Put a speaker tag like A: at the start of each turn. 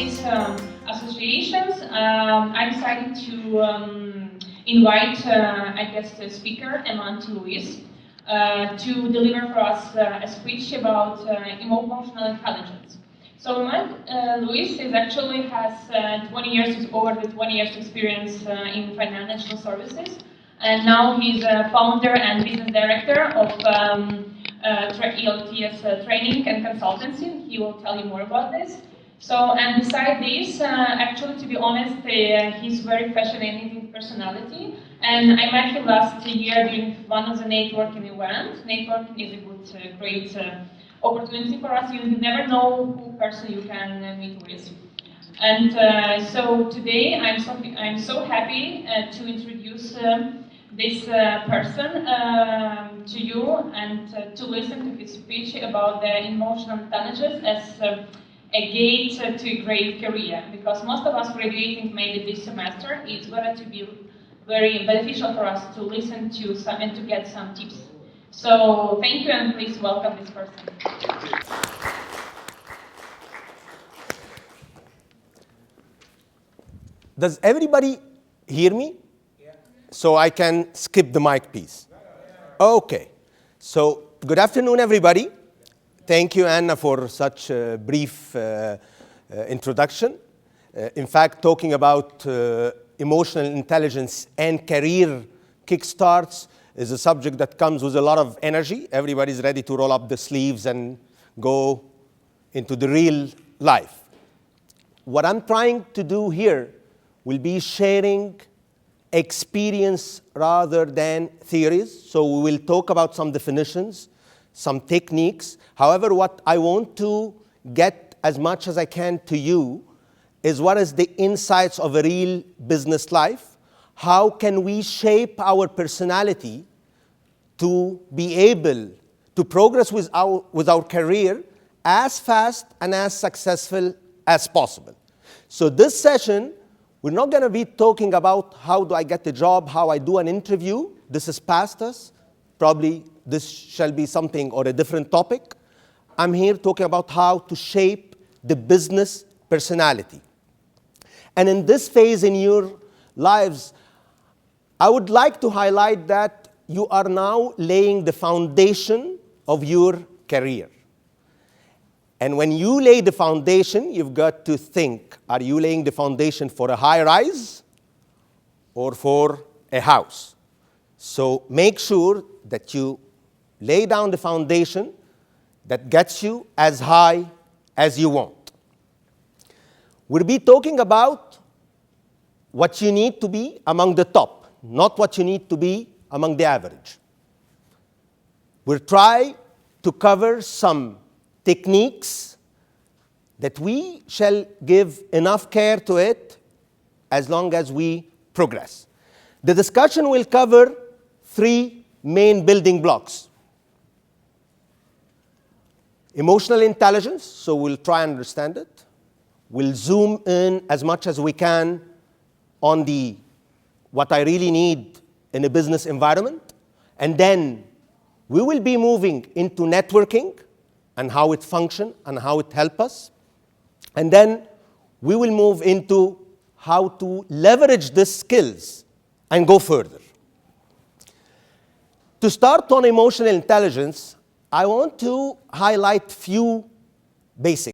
A: these associations, I decided to invite a guest speaker, Eman Luis, to deliver for us a speech about emotional intelligence. So Eman Luis actually has 20 years, over the 20 years experience in financial services, and now he's a founder and business director of ELTS Training and Consultancy. He will tell you more about this. So, and beside this, actually, to be honest, he's very fascinating personality. And I met him last year during one of the networking events. Networking is a good, great opportunity for us. You never know who person you can meet with. And so today, I'm so happy to introduce this person to you and to listen to his speech about the emotional intelligence as a gate to a great career. Because most of us graduating maybe this semester, it's going to be very beneficial for us to listen to some and to get some tips. So thank you, and please welcome this person.
B: Does everybody hear me? So I can skip the mic piece. Okay. So good afternoon, everybody. Thank you, Anna, for such a brief introduction. In fact, talking about emotional intelligence and career kickstarts is a subject that comes with a lot of energy. Everybody's ready to roll up the sleeves and go into the real life. What I'm trying to do here will be sharing experience rather than theories. So we will talk about some definitions, some techniques. However, what I want to get as much as I can to you is what is the insights of a real business life. How can we shape our personality to be able to progress with our career as fast and as successful as possible. So this session, we're not going to be talking about how do I get a job, how I do an interview. This is past us. Probably this shall be something or a different topic. I'm here talking about how to shape the business personality. And in this phase in your lives, I would like to highlight that you are now laying the foundation of your career. And when you lay the foundation, you've got to think, are you laying the foundation for a high rise or for a house? So make sure that you lay down the foundation that gets you as high as you want. We'll be talking about what you need to be among the top, not what you need to be among the average. We'll try to cover some techniques that we shall give enough care to it as long as we progress. The discussion will cover 3 main building blocks. Emotional intelligence, so we'll try and understand it. We'll zoom in as much as we can on what I really need in a business environment. And then we will be moving into networking and how it functions and how it helps us. And then we will move into how to leverage these skills and go further. To start on emotional intelligence, I want to highlight few basics.